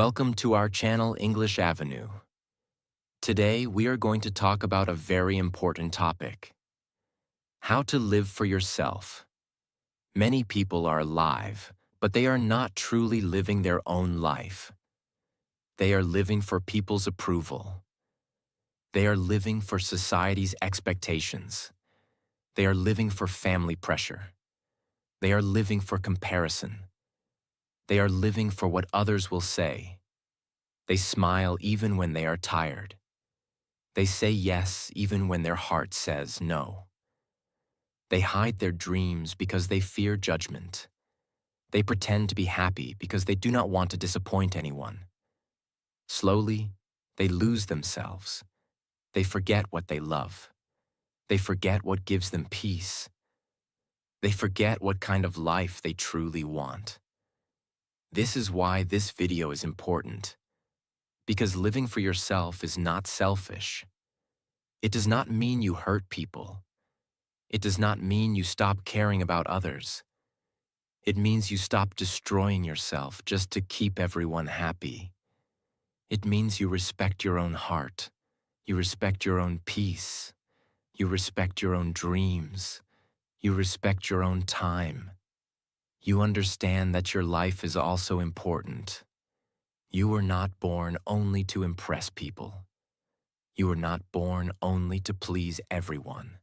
Welcome to our channel English Avenue. Today we are going to talk about a very important topic. How to live for yourself. Many people are alive, but they are not truly living their own life. They are living for people's approval. They are living for society's expectations. They are living for family pressure. They are living for comparison. They are living for what others will say. They smile even when they are tired. They say yes even when their heart says no. They hide their dreams because they fear judgment. They pretend to be happy because they do not want to disappoint anyone. Slowly, they lose themselves. They forget what they love. They forget what gives them peace. They forget what kind of life they truly want. This is why this video is important. Because living for yourself is not selfish. It does not mean you hurt people. It does not mean you stop caring about others. It means you stop destroying yourself just to keep everyone happy. It means you respect your own heart. You respect your own peace. You respect your own dreams. You respect your own time. You understand that your life is also important. You were not born only to impress people. You were not born only to please everyone.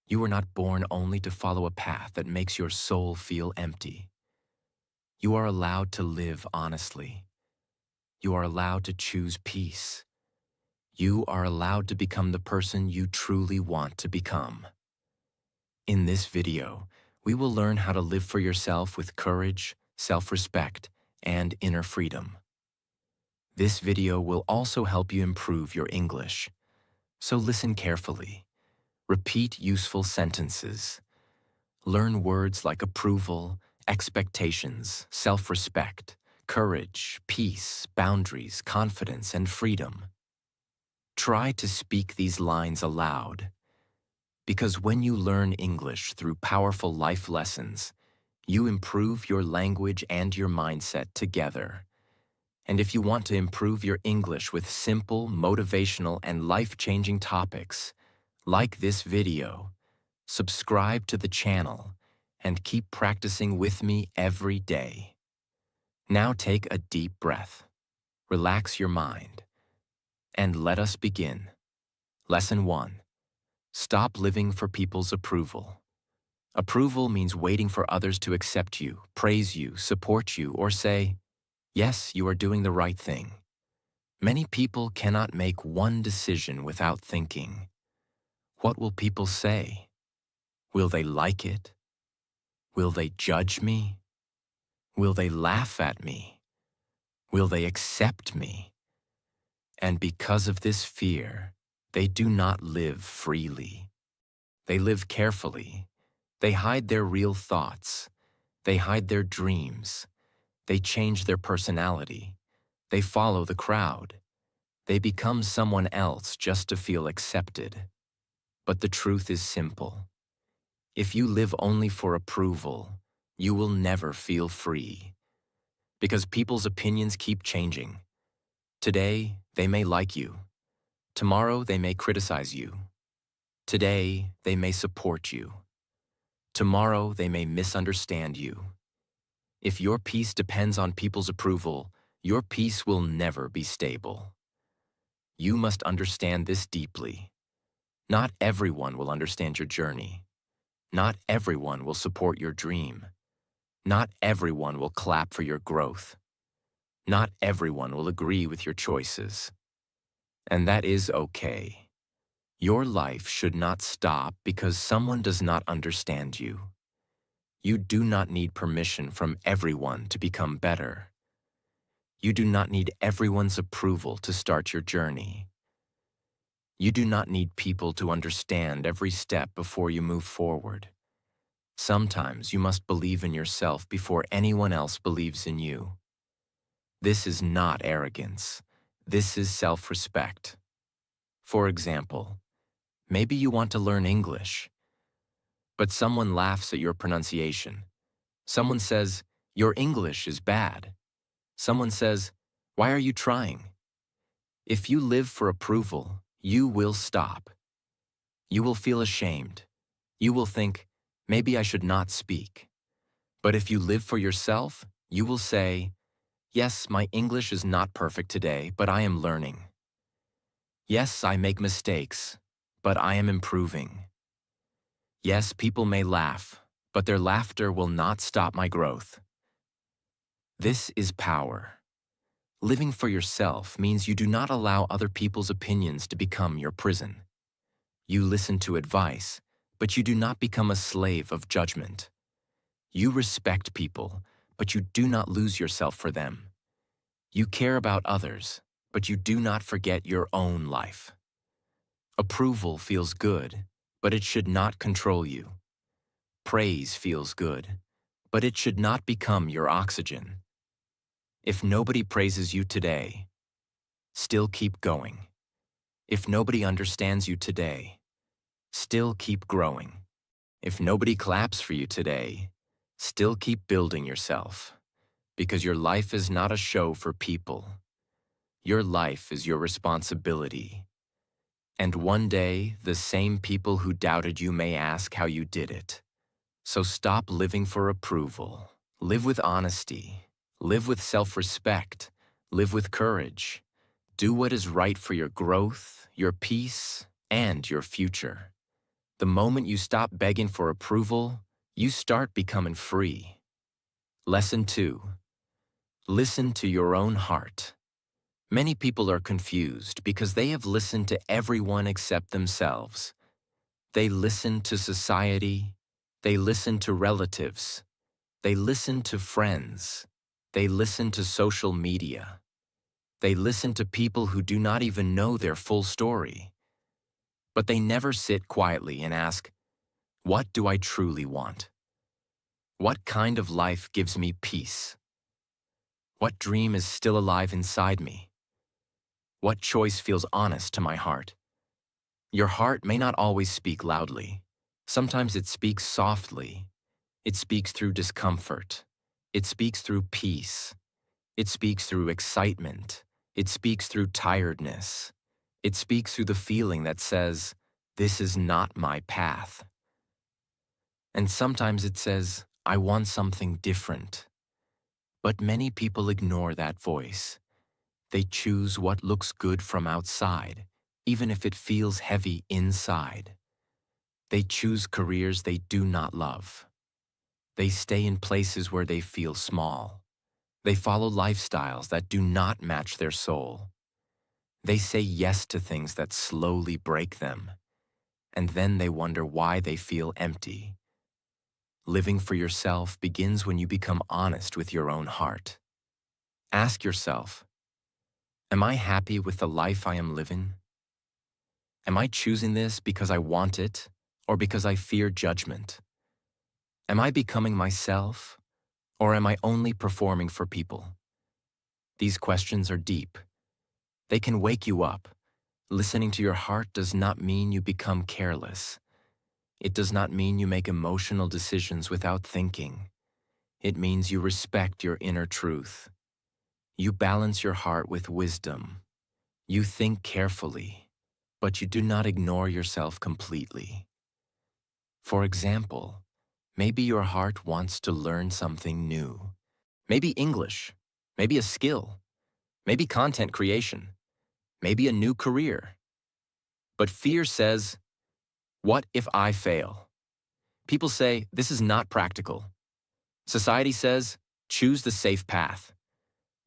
You were not born only to follow a path that makes your soul feel empty. You are allowed to live honestly. You are allowed to choose peace. You are allowed to become the person you truly want to become. In this video, we will learn how to live for yourself with courage, self-respect, and inner freedom. This video will also help you improve your English. So listen carefully. Repeat useful sentences. Learn words like approval, expectations, self-respect, courage, peace, boundaries, confidence, and freedom. Try to speak these lines aloud. Because when you learn English through powerful life lessons, you improve your language and your mindset together. And if you want to improve your English with simple, motivational, and life-changing topics, like this video, subscribe to the channel, and keep practicing with me every day. Now take a deep breath, relax your mind, and let us begin. Lesson 1. Stop living for people's approval. Approval means waiting for others to accept you, praise you, support you, or say, yes, you are doing the right thing. Many people cannot make one decision without thinking. What will people say? Will they like it? Will they judge me? Will they laugh at me? Will they accept me? And because of this fear, they do not live freely. They live carefully. They hide their real thoughts. They hide their dreams. They change their personality. They follow the crowd. They become someone else just to feel accepted. But the truth is simple. If you live only for approval, you will never feel free. Because people's opinions keep changing. Today, they may like you. Tomorrow, they may criticize you. Today, they may support you. Tomorrow, they may misunderstand you. If your peace depends on people's approval, your peace will never be stable. You must understand this deeply. Not everyone will understand your journey. Not everyone will support your dream. Not everyone will clap for your growth. Not everyone will agree with your choices. And that is okay. Your life should not stop because someone does not understand you. You do not need permission from everyone to become better. You do not need everyone's approval to start your journey. You do not need people to understand every step before you move forward. Sometimes you must believe in yourself before anyone else believes in you. This is not arrogance. This is self-respect. For example, maybe you want to learn English, but someone laughs at your pronunciation. Someone says, your English is bad. Someone says, Why are you trying? If you live for approval, you will stop. You will feel ashamed. You will think, maybe I should not speak. But if you live for yourself, you will say, yes, my English is not perfect today, but I am learning. Yes, I make mistakes, but I am improving. Yes, people may laugh, but their laughter will not stop my growth. This is power. Living for yourself means you do not allow other people's opinions to become your prison. You listen to advice, but you do not become a slave of judgment. You respect people, but you do not lose yourself for them. You care about others, but you do not forget your own life. Approval feels good, but it should not control you. Praise feels good, but it should not become your oxygen. If nobody praises you today, still keep going. If nobody understands you today, still keep growing. If nobody claps for you today, still keep building yourself. Because your life is not a show for people. Your life is your responsibility. And one day, the same people who doubted you may ask how you did it. So stop living for approval. Live with honesty. Live with self-respect. Live with courage. Do what is right for your growth, your peace, and your future. The moment you stop begging for approval, you start becoming free. Lesson 2. Listen to your own heart. Many people are confused because they have listened to everyone except themselves. They listen to society. They listen to relatives. They listen to friends. They listen to social media. They listen to people who do not even know their full story. But they never sit quietly and ask, what do I truly want? What kind of life gives me peace? What dream is still alive inside me? What choice feels honest to my heart? Your heart may not always speak loudly. Sometimes it speaks softly. It speaks through discomfort. It speaks through peace. It speaks through excitement. It speaks through tiredness. It speaks through the feeling that says, this is not my path. And sometimes it says, I want something different. But many people ignore that voice. They choose what looks good from outside, even if it feels heavy inside. They choose careers they do not love. They stay in places where they feel small. They follow lifestyles that do not match their soul. They say yes to things that slowly break them, and then they wonder why they feel empty. Living for yourself begins when you become honest with your own heart. Ask yourself, am I happy with the life I am living? Am I choosing this because I want it or because I fear judgment? Am I becoming myself or am I only performing for people? These questions are deep. They can wake you up. Listening to your heart does not mean you become careless. It does not mean you make emotional decisions without thinking. It means you respect your inner truth. You balance your heart with wisdom. You think carefully, but you do not ignore yourself completely. For example, maybe your heart wants to learn something new. Maybe English, maybe a skill, maybe content creation, maybe a new career. But fear says, what if I fail? People say, this is not practical. Society says, choose the safe path.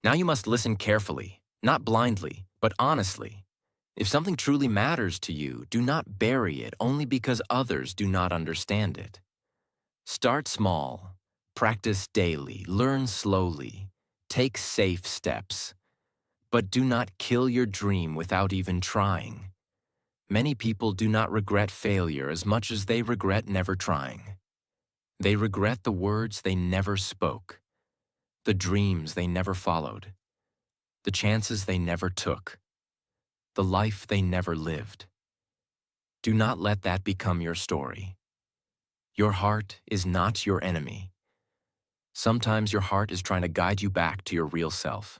Now you must listen carefully, not blindly, but honestly. If something truly matters to you, do not bury it only because others do not understand it. Start small, practice daily, learn slowly, take safe steps. But do not kill your dream without even trying. Many people do not regret failure as much as they regret never trying. They regret the words they never spoke, the dreams they never followed, the chances they never took, the life they never lived. Do not let that become your story. Your heart is not your enemy. Sometimes your heart is trying to guide you back to your real self.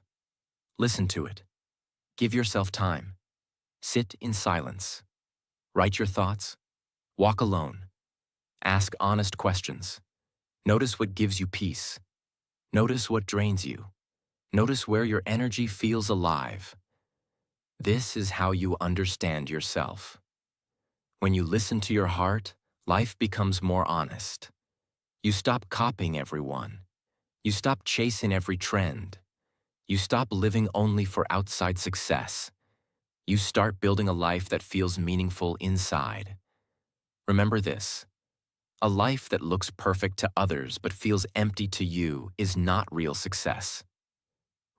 Listen to it. Give yourself time. Sit in silence. Write your thoughts. Walk alone. Ask honest questions. Notice what gives you peace. Notice what drains you. Notice where your energy feels alive. This is how you understand yourself. When you listen to your heart, life becomes more honest. You stop copying everyone. You stop chasing every trend. You stop living only for outside success. You start building a life that feels meaningful inside. Remember this: a life that looks perfect to others but feels empty to you is not real success.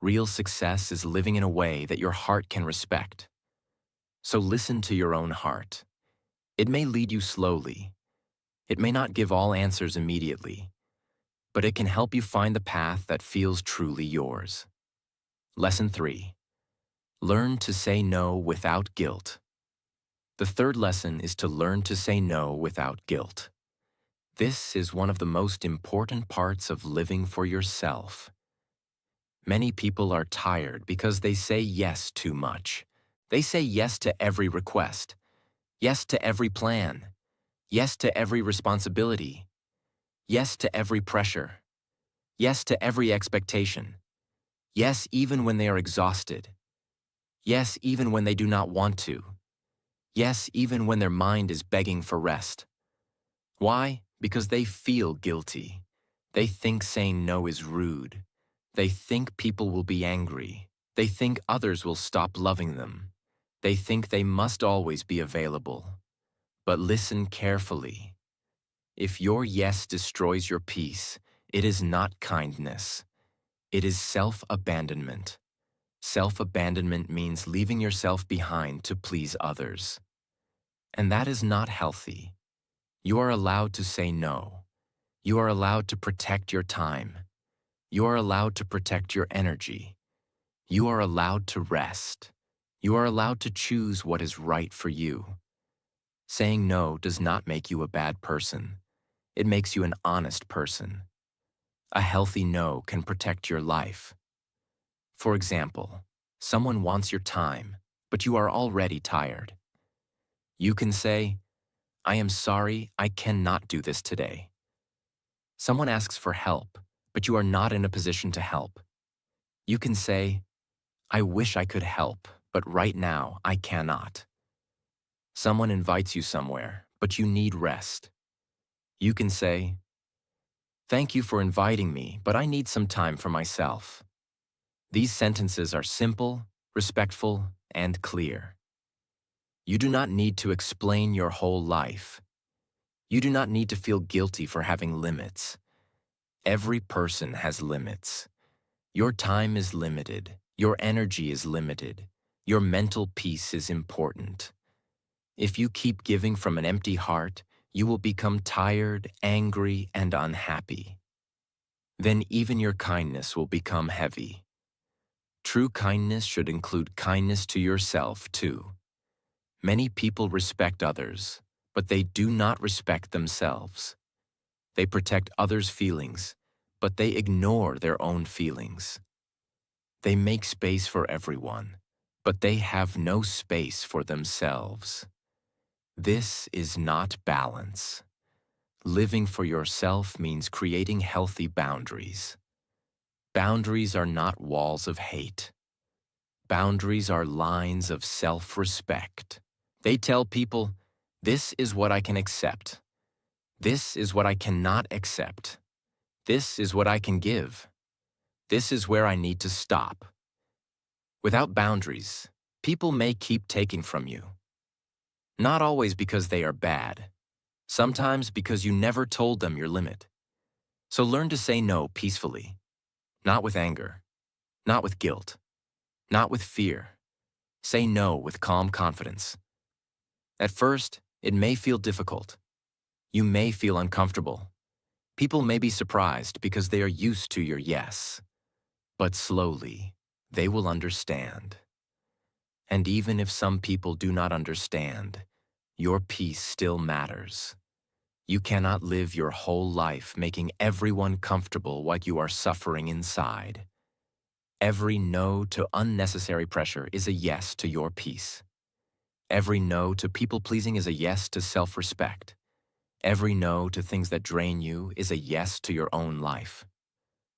Real success is living in a way that your heart can respect. So listen to your own heart. It may lead you slowly. It may not give all answers immediately, but it can help you find the path that feels truly yours. Lesson 3. Learn to say no without guilt. The third lesson is to learn to say no without guilt. This is one of the most important parts of living for yourself. Many people are tired because they say yes too much. They say yes to every request, yes to every plan, yes to every responsibility, yes to every pressure, yes to every expectation, yes even when they are exhausted, yes even when they do not want to, yes even when their mind is begging for rest. Why? Because they feel guilty. They think saying no is rude. They think people will be angry. They think others will stop loving them. They think they must always be available. But listen carefully. If your yes destroys your peace, it is not kindness. It is self-abandonment. Self-abandonment means leaving yourself behind to please others. And that is not healthy. You are allowed to say no. You are allowed to protect your time. You are allowed to protect your energy. You are allowed to rest. You are allowed to choose what is right for you. Saying no does not make you a bad person. It makes you an honest person. A healthy no can protect your life. For example, someone wants your time, but you are already tired. You can say, "I am sorry, I cannot do this today." Someone asks for help, but you are not in a position to help. You can say, "I wish I could help, but right now I cannot." Someone invites you somewhere, but you need rest. You can say, "Thank you for inviting me, but I need some time for myself." These sentences are simple, respectful, and clear. You do not need to explain your whole life. You do not need to feel guilty for having limits. Every person has limits. Your time is limited. Your energy is limited. Your mental peace is important. If you keep giving from an empty heart, you will become tired, angry, and unhappy. Then even your kindness will become heavy. True kindness should include kindness to yourself, too. Many people respect others, but they do not respect themselves. They protect others' feelings, but they ignore their own feelings. They make space for everyone, but they have no space for themselves. This is not balance. Living for yourself means creating healthy boundaries. Boundaries are not walls of hate. Boundaries are lines of self-respect. They tell people, "This is what I can accept. This is what I cannot accept. This is what I can give. This is where I need to stop." Without boundaries, people may keep taking from you. Not always because they are bad. Sometimes because you never told them your limit. So learn to say no peacefully. Not with anger. Not with guilt. Not with fear. Say no with calm confidence. At first, it may feel difficult. You may feel uncomfortable. People may be surprised because they are used to your yes. But slowly, they will understand. And even if some people do not understand, your peace still matters. You cannot live your whole life making everyone comfortable while you are suffering inside. Every no to unnecessary pressure is a yes to your peace. Every no to people-pleasing is a yes to self-respect. Every no to things that drain you is a yes to your own life.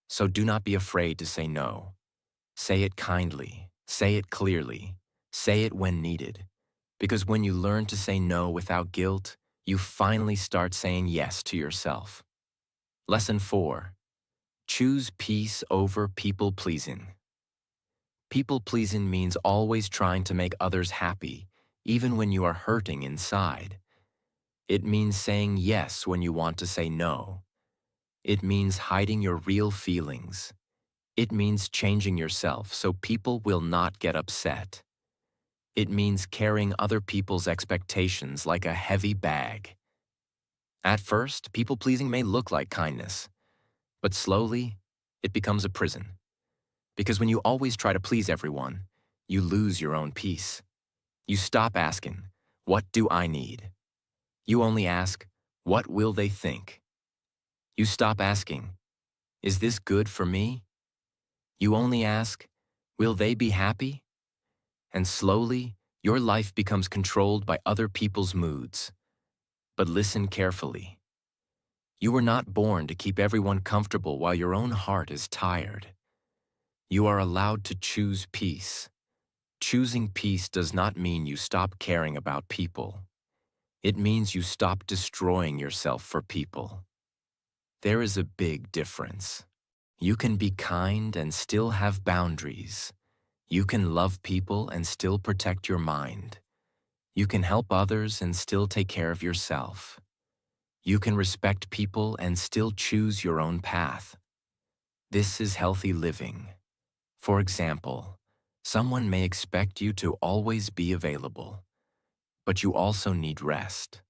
So do not be afraid to say no. Say it kindly, say it clearly, say it when needed. Because when you learn to say no without guilt, you finally start saying yes to yourself. Lesson 4. Choose peace over people-pleasing. People-pleasing means always trying to make others happy, even when you are hurting inside. It means saying yes when you want to say no. It means hiding your real feelings. It means changing yourself so people will not get upset. It means carrying other people's expectations like a heavy bag. At first, people-pleasing may look like kindness, but slowly, it becomes a prison. Because when you always try to please everyone, you lose your own peace. You stop asking, "What do I need?" You only ask, "What will they think?" You stop asking, "Is this good for me?" You only ask, "Will they be happy?" And slowly, your life becomes controlled by other people's moods. But listen carefully. You were not born to keep everyone comfortable while your own heart is tired. You are allowed to choose peace. Choosing peace does not mean you stop caring about people. It means you stop destroying yourself for people. There is a big difference. You can be kind and still have boundaries. You can love people and still protect your mind. You can help others and still take care of yourself. You can respect people and still choose your own path. This is healthy living. For example, someone may expect you to always be available, but you also need rest.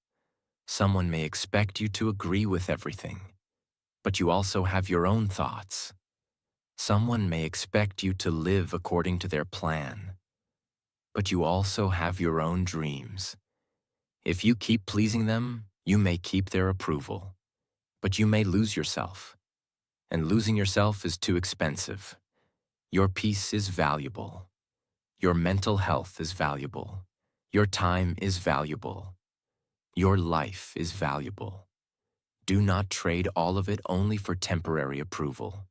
Someone may expect you to agree with everything, but you also have your own thoughts. Someone may expect you to live according to their plan, but you also have your own dreams. If you keep pleasing them, you may keep their approval, but you may lose yourself. And losing yourself is too expensive. Your peace is valuable. Your mental health is valuable. Your time is valuable. Your life is valuable. Do not trade all of it only for temporary approval.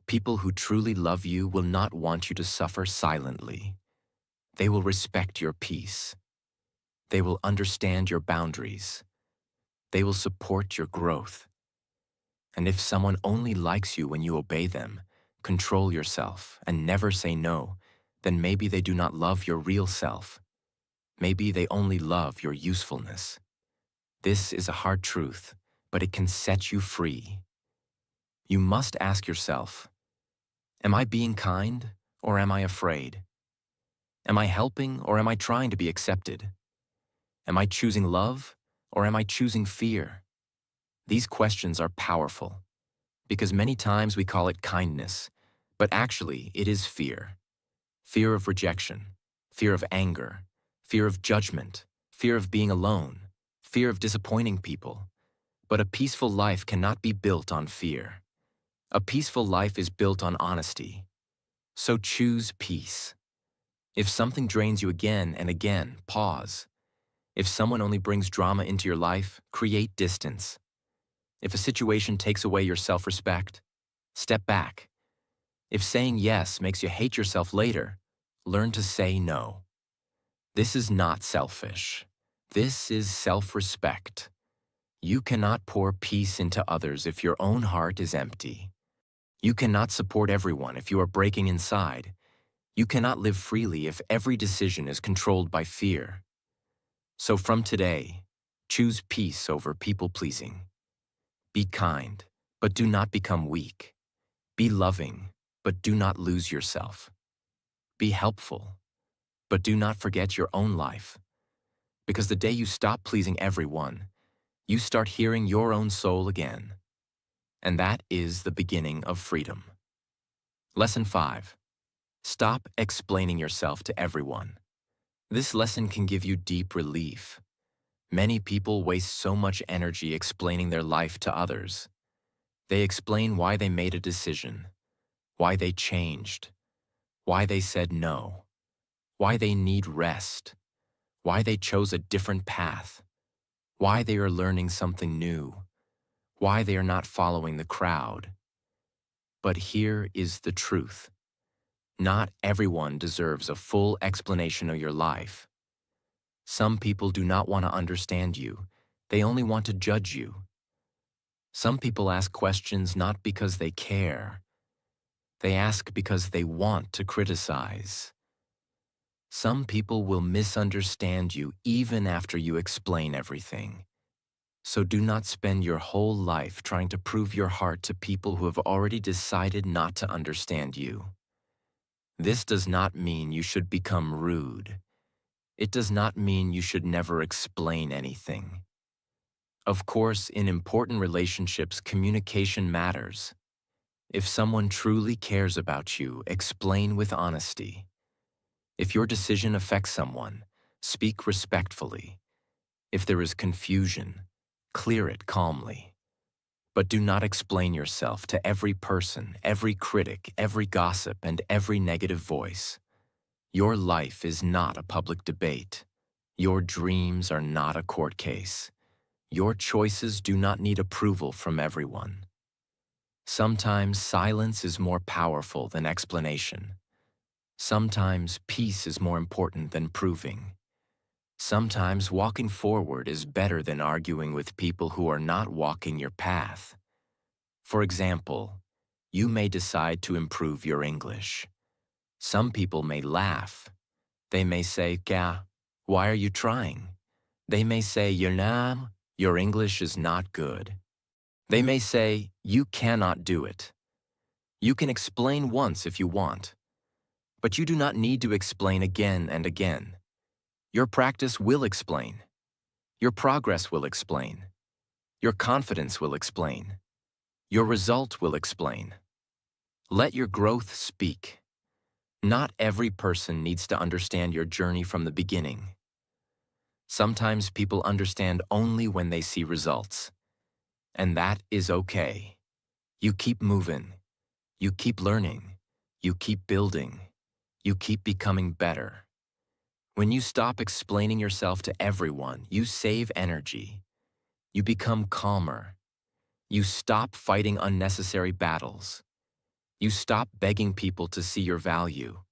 People who truly love you will not want you to suffer silently. They will respect your peace. They will understand your boundaries. They will support your growth. And if someone only likes you when you obey them, control yourself, and never say no, then maybe they do not love your real self. Maybe they only love your usefulness. This is a hard truth, but it can set you free. You must ask yourself, am I being kind or am I afraid? Am I helping or am I trying to be accepted? Am I choosing love or am I choosing fear? These questions are powerful because many times we call it kindness, but actually it is fear. Fear of rejection, fear of anger, fear of judgment, fear of being alone, fear of disappointing people. But a peaceful life cannot be built on fear. A peaceful life is built on honesty. So choose peace. If something drains you again and again, pause. If someone only brings drama into your life, create distance. If a situation takes away your self-respect, step back. If saying yes makes you hate yourself later, learn to say no. This is not selfish. This is self-respect. You cannot pour peace into others if your own heart is empty. You cannot support everyone if you are breaking inside. You cannot live freely if every decision is controlled by fear. So from today, choose peace over people-pleasing. Be kind, but do not become weak. Be loving, but do not lose yourself. Be helpful, but do not forget your own life. Because the day you stop pleasing everyone, you start hearing your own soul again. And that is the beginning of freedom. Lesson 5. Stop explaining yourself to everyone. This lesson can give you deep relief. Many people waste so much energy explaining their life to others. They explain why they made a decision. why they changed, why they said no, why they need rest, why they chose a different path, why they are learning something new, why they are not following the crowd. But here is the truth. Not everyone deserves a full explanation of your life. Some people do not want to understand you. They only want to judge you. Some people ask questions not because they care. They ask because they want to criticize. Some people will misunderstand you even after you explain everything. So do not spend your whole life trying to prove your heart to people who have already decided not to understand you. This does not mean you should become rude. It does not mean you should never explain anything. Of course, in important relationships, communication matters. If someone truly cares about you, explain with honesty. If your decision affects someone, speak respectfully. If there is confusion, clear it calmly. But do not explain yourself to every person, every critic, every gossip, and every negative voice. Your life is not a public debate. Your dreams are not a court case. Your choices do not need approval from everyone. Sometimes silence is more powerful than explanation. Sometimes peace is more important than proving. Sometimes walking forward is better than arguing with people who are not walking your path. For example, you may decide to improve your English. Some people may laugh. They may say, "Gah, why are you trying?" They may say, your English is not good." They may say, "You cannot do it." You can explain once if you want, but you do not need to explain again and again. Your practice will explain. Your progress will explain. Your confidence will explain. Your result will explain. Let your growth speak. Not every person needs to understand your journey from the beginning. Sometimes people understand only when they see results. And that is okay. You keep moving. You keep learning. You keep building. You keep becoming better. When you stop explaining yourself to everyone, you save energy. You become calmer. You stop fighting unnecessary battles. You stop begging people to see your value.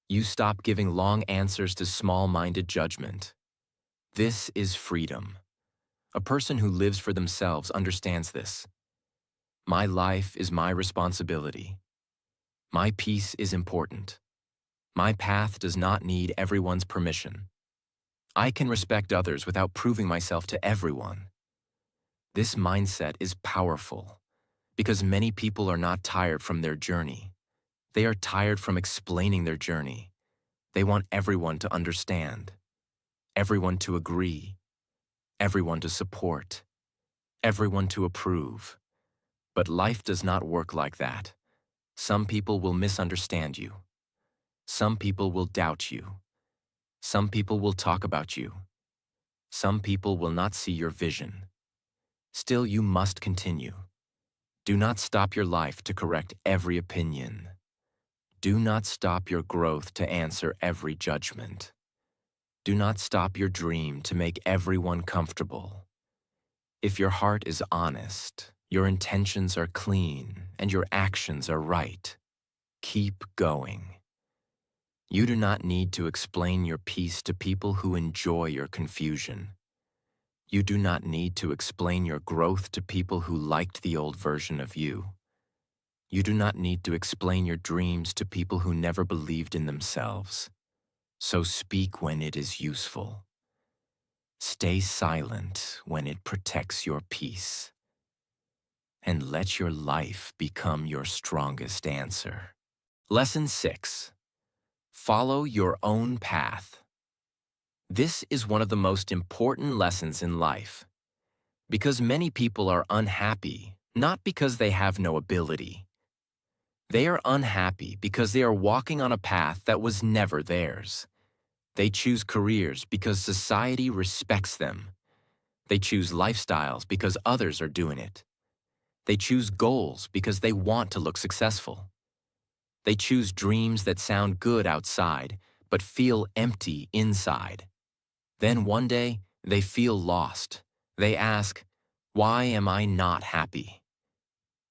You stop giving long answers to small-minded judgment. This is freedom. A person who lives for themselves understands this. My life is my responsibility. My peace is important. My path does not need everyone's permission. I can respect others without proving myself to everyone. This mindset is powerful because many people are not tired from their journey. They are tired from explaining their journey. They want everyone to understand, everyone to agree, everyone to support, everyone to approve. But life does not work like that. Some people will misunderstand you. Some people will doubt you. Some people will talk about you. Some people will not see your vision. Still, you must continue. Do not stop your life to correct every opinion. Do not stop your growth to answer every judgment. Do not stop your dream to make everyone comfortable. If your heart is honest, your intentions are clean, and your actions are right, keep going. You do not need to explain your peace to people who enjoy your confusion. You do not need to explain your growth to people who liked the old version of you. You do not need to explain your dreams to people who never believed in themselves. So speak when it is useful. Stay silent when it protects your peace. And let your life become your strongest answer. Lesson 6. Follow your own path. This is one of the most important lessons in life. Because many people are unhappy, not because they have no ability. They are unhappy because they are walking on a path that was never theirs. They choose careers because society respects them. They choose lifestyles because others are doing it. They choose goals because they want to look successful. They choose dreams that sound good outside, but feel empty inside. Then one day, they feel lost. They ask, "Why am I not happy?"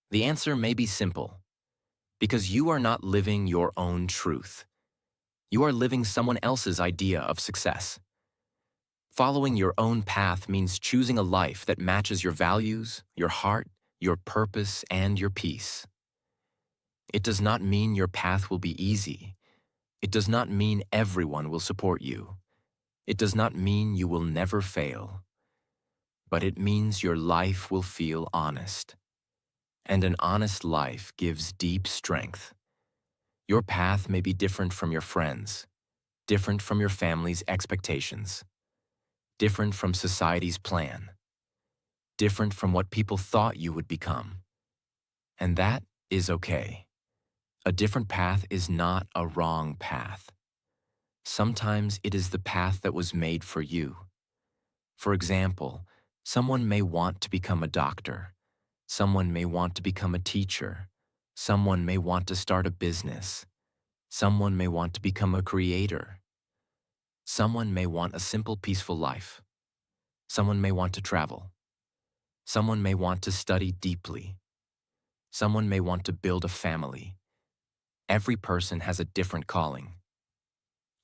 The answer may be simple. Because you are not living your own truth. You are living someone else's idea of success. Following your own path means choosing a life that matches your values, your heart, your purpose, and your peace. It does not mean your path will be easy. It does not mean everyone will support you. It does not mean you will never fail. But it means your life will feel honest. And an honest life gives deep strength. Your path may be different from your friends, different from your family's expectations, different from society's plan, different from what people thought you would become. And that is okay. A different path is not a wrong path. Sometimes it is the path that was made for you. For example, someone may want to become a doctor. Someone may want to become a teacher. Someone may want to start a business. Someone may want to become a creator. Someone may want a simple, peaceful life. Someone may want to travel. Someone may want to study deeply. Someone may want to build a family. Every person has a different calling.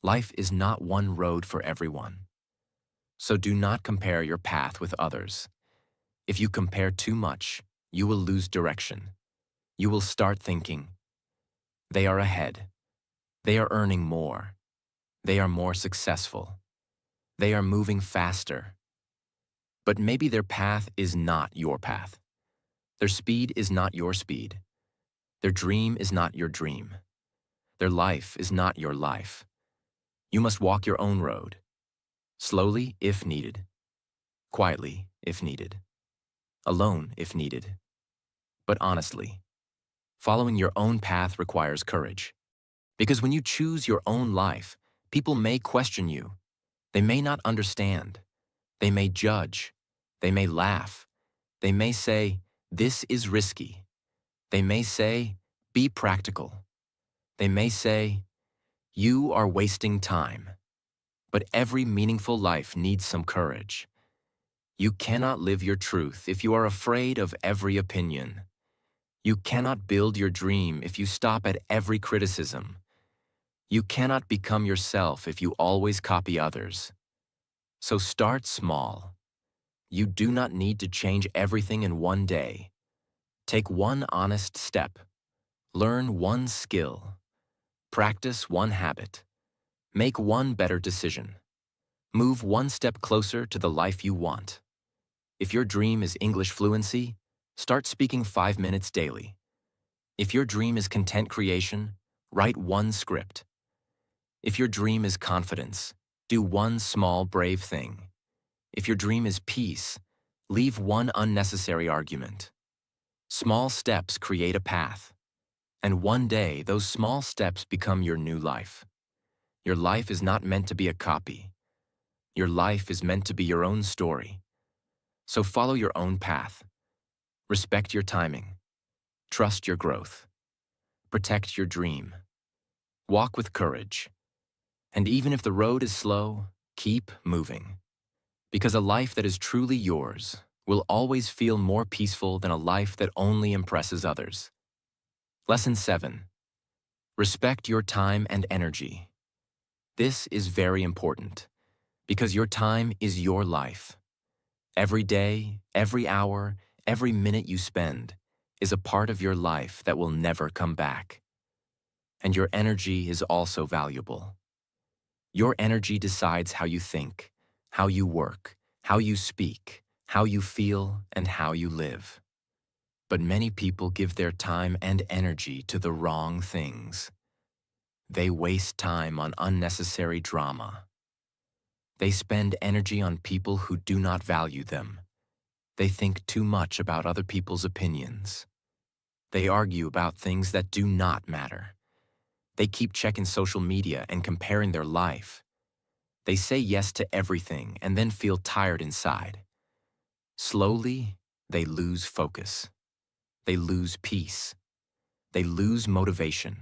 Life is not one road for everyone. So do not compare your path with others. If you compare too much, you will lose direction. You will start thinking, they are ahead. They are earning more. They are more successful. They are moving faster. But maybe their path is not your path. Their speed is not your speed. Their dream is not your dream. Their life is not your life. You must walk your own road. Slowly, if needed. Quietly, if needed. Alone, if needed. But honestly, following your own path requires courage. Because when you choose your own life, people may question you. They may not understand. They may judge. They may laugh. They may say, "This is risky." They may say, "Be practical." They may say, "You are wasting time." But every meaningful life needs some courage. You cannot live your truth if you are afraid of every opinion. You cannot build your dream if you stop at every criticism. You cannot become yourself if you always copy others. So start small. You do not need to change everything in one day. Take one honest step. Learn one skill. Practice one habit. Make one better decision. Move one step closer to the life you want. If your dream is English fluency, start speaking 5 minutes daily. If your dream is content creation, write one script. If your dream is confidence, do one small, brave thing. If your dream is peace, leave one unnecessary argument. Small steps create a path. And one day, those small steps become your new life. Your life is not meant to be a copy. Your life is meant to be your own story. So follow your own path. Respect your timing. Trust your growth. Protect your dream. Walk with courage. And even if the road is slow, keep moving. Because a life that is truly yours will always feel more peaceful than a life that only impresses others. Lesson 7. Respect your time and energy. This is very important because your time is your life. Every day, every hour, every minute you spend is a part of your life that will never come back. And your energy is also valuable. Your energy decides how you think, how you work, how you speak, how you feel, and how you live. But many people give their time and energy to the wrong things. They waste time on unnecessary drama. They spend energy on people who do not value them. They think too much about other people's opinions. They argue about things that do not matter. They keep checking social media and comparing their life. They say yes to everything and then feel tired inside. Slowly, they lose focus. They lose peace. They lose motivation.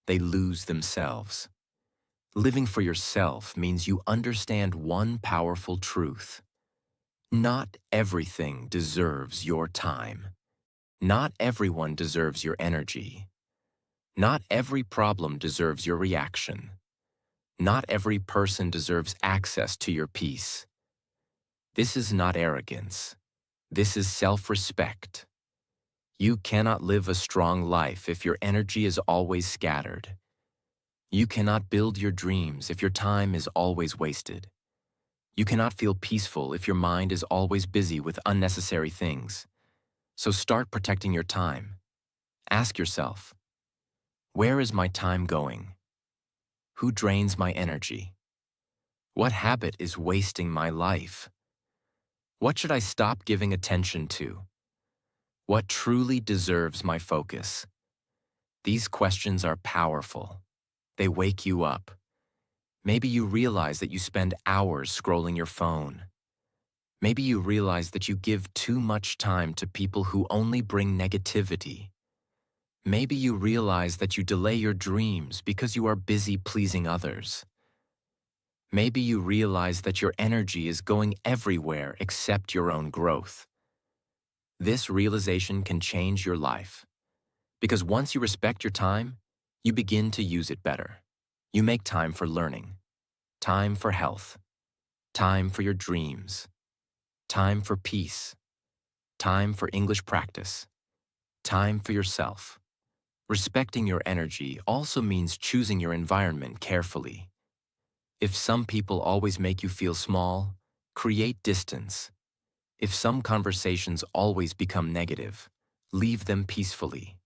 they lose themselves. Living for yourself means you understand one powerful truth. Not everything deserves your time. Not everyone deserves your energy. Not every problem deserves your reaction. Not every person deserves access to your peace. This is not arrogance. This is self-respect. You cannot live a strong life if your energy is always scattered. You cannot build your dreams if your time is always wasted. You cannot feel peaceful if your mind is always busy with unnecessary things. So start protecting your time. Ask yourself, where is my time going? Who drains my energy? What habit is wasting my life? What should I stop giving attention to? What truly deserves my focus? These questions are powerful. They wake you up. Maybe you realize that you spend hours scrolling your phone. Maybe you realize that you give too much time to people who only bring negativity. Maybe you realize that you delay your dreams because you are busy pleasing others. Maybe you realize that your energy is going everywhere except your own growth. This realization can change your life. Because once you respect your time, you begin to use it better. You make time for learning, time for health, time for your dreams, time for peace, time for English practice, time for yourself. Respecting your energy also means choosing your environment carefully. If some people always make you feel small, create distance. If some conversations always become negative, leave them peacefully.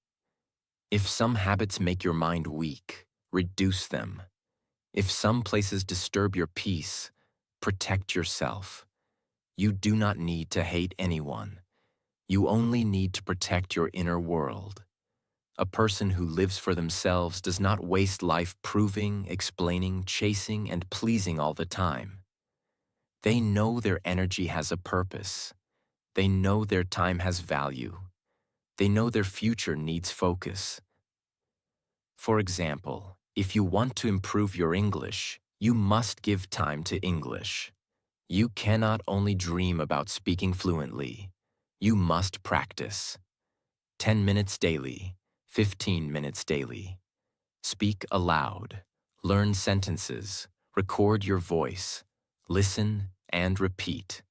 If some habits make your mind weak, reduce them. If some places disturb your peace, protect yourself. You do not need to hate anyone. You only need to protect your inner world. A person who lives for themselves does not waste life proving, explaining, chasing, and pleasing all the time. They know their energy has a purpose. They know their time has value. They know their future needs focus. For example, if you want to improve your English, you must give time to English. You cannot only dream about speaking fluently. You must practice. 10 minutes daily, 15 minutes daily. Speak aloud. Learn sentences. Record your voice. Listen and repeat.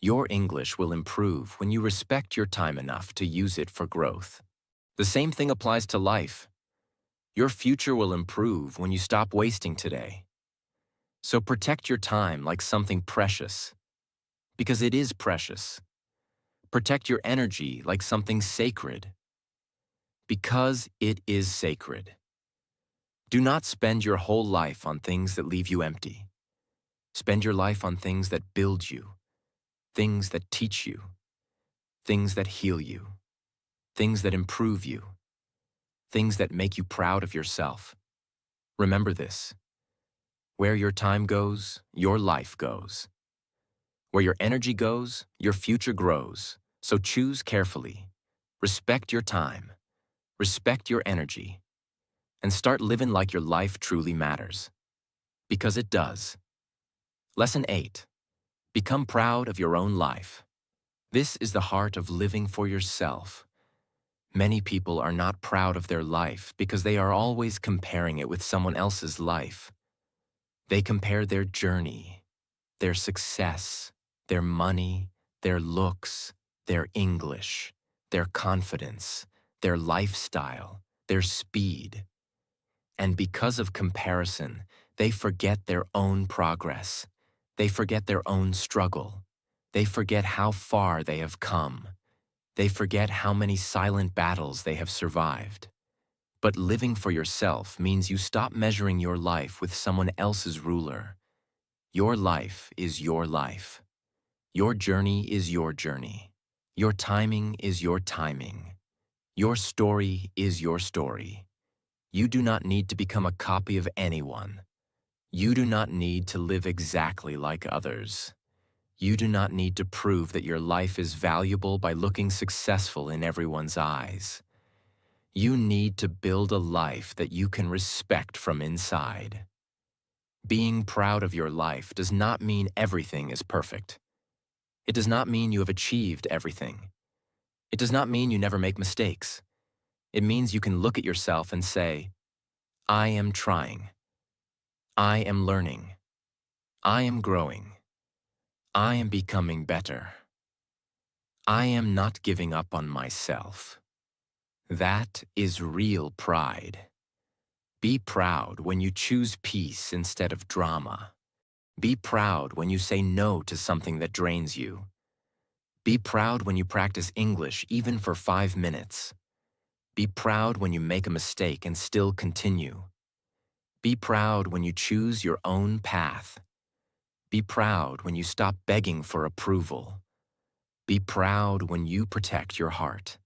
Your English will improve when you respect your time enough to use it for growth. The same thing applies to life. Your future will improve when you stop wasting today. So protect your time like something precious, because it is precious. Protect your energy like something sacred, because it is sacred. Do not spend your whole life on things that leave you empty. Spend your life on things that build you, things that teach you, things that heal you, things that improve you, things that make you proud of yourself. Remember this. Where your time goes, your life goes. Where your energy goes, your future grows. So choose carefully. Respect your time. Respect your energy. And start living like your life truly matters. Because it does. Lesson 8. Become proud of your own life. This is the heart of living for yourself. Many people are not proud of their life because they are always comparing it with someone else's life. They compare their journey, their success, their money, their looks, their English, their confidence, their lifestyle, their speed. And because of comparison, they forget their own progress. They forget their own struggle. They forget how far they have come. They forget how many silent battles they have survived. But living for yourself means you stop measuring your life with someone else's ruler. Your life is your life. Your journey is your journey. Your timing is your timing. Your story is your story. You do not need to become a copy of anyone. You do not need to live exactly like others. You do not need to prove that your life is valuable by looking successful in everyone's eyes. You need to build a life that you can respect from inside. Being proud of your life does not mean everything is perfect. It does not mean you have achieved everything. It does not mean you never make mistakes. It means you can look at yourself and say, I am trying. I am learning. I am growing. I am becoming better. I am not giving up on myself. That is real pride. Be proud when you choose peace instead of drama. Be proud when you say no to something that drains you. Be proud when you practice English even for 5 minutes. Be proud when you make a mistake and still continue. Be proud when you choose your own path. Be proud when you stop begging for approval. Be proud when you protect your heart.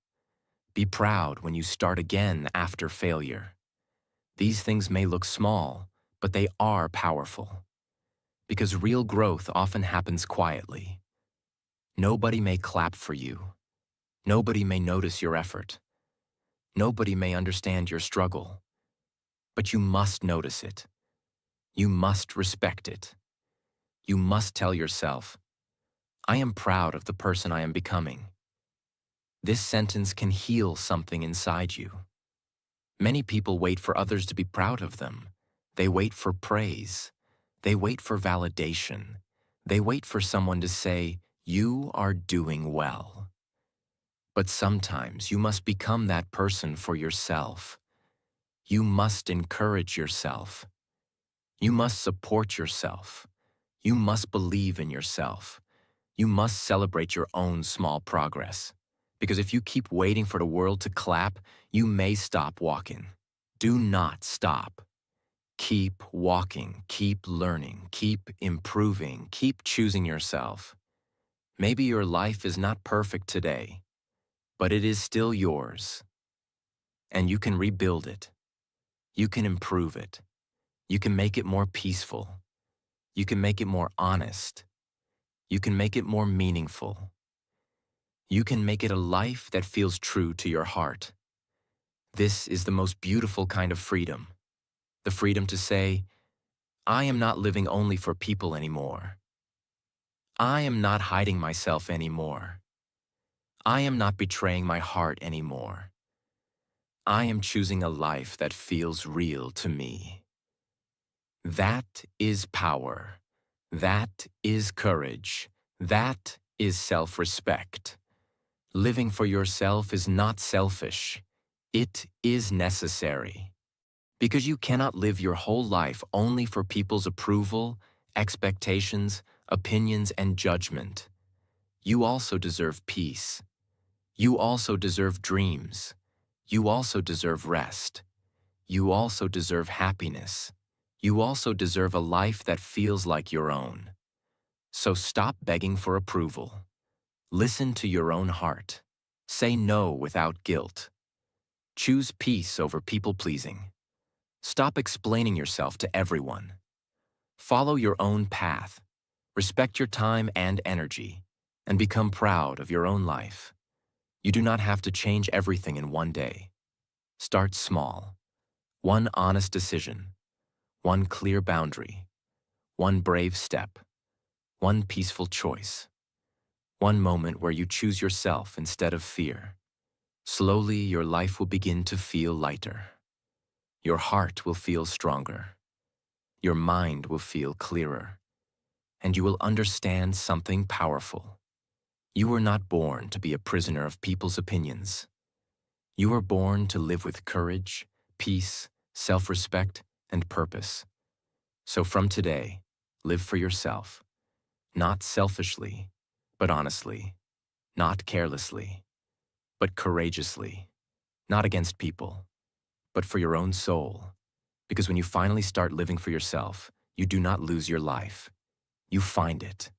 Be proud when you start again after failure. These things may look small, but they are powerful. Because real growth often happens quietly. Nobody may clap for you. Nobody may notice your effort. Nobody may understand your struggle. But you must notice it. You must respect it. You must tell yourself, I am proud of the person I am becoming. This sentence can heal something inside you. Many people wait for others to be proud of them. They wait for praise. They wait for validation. They wait for someone to say, you are doing well. But sometimes you must become that person for yourself. You must encourage yourself. You must support yourself. You must believe in yourself. You must celebrate your own small progress. Because if you keep waiting for the world to clap, you may stop walking. Do not stop. Keep walking, keep learning, keep improving, keep choosing yourself. Maybe your life is not perfect today, but it is still yours. And you can rebuild it. You can improve it. You can make it more peaceful. You can make it more honest. You can make it more meaningful. You can make it a life that feels true to your heart. This is the most beautiful kind of freedom. The freedom to say, I am not living only for people anymore. I am not hiding myself anymore. I am not betraying my heart anymore. I am choosing a life that feels real to me. That is power. That is courage. That is self-respect. Living for yourself is not selfish. It is necessary. Because you cannot live your whole life only for people's approval, expectations, opinions, and judgment. You also deserve peace. You also deserve dreams. You also deserve rest. You also deserve happiness. You also deserve a life that feels like your own. So stop begging for approval. Listen to your own heart. Say no without guilt. Choose peace over people-pleasing. Stop explaining yourself to everyone. Follow your own path. Respect your time and energy, and become proud of your own life. You do not have to change everything in one day. Start small. One honest decision. One clear boundary. One brave step. One peaceful choice. One moment where you choose yourself instead of fear. Slowly, your life will begin to feel lighter. Your heart will feel stronger. Your mind will feel clearer. And you will understand something powerful. You were not born to be a prisoner of people's opinions. You were born to live with courage, peace, self-respect, and purpose. So from today, live for yourself. Not selfishly, but honestly. Not carelessly, but courageously. Not against people, but for your own soul. Because when you finally start living for yourself, you do not lose your life. You find it.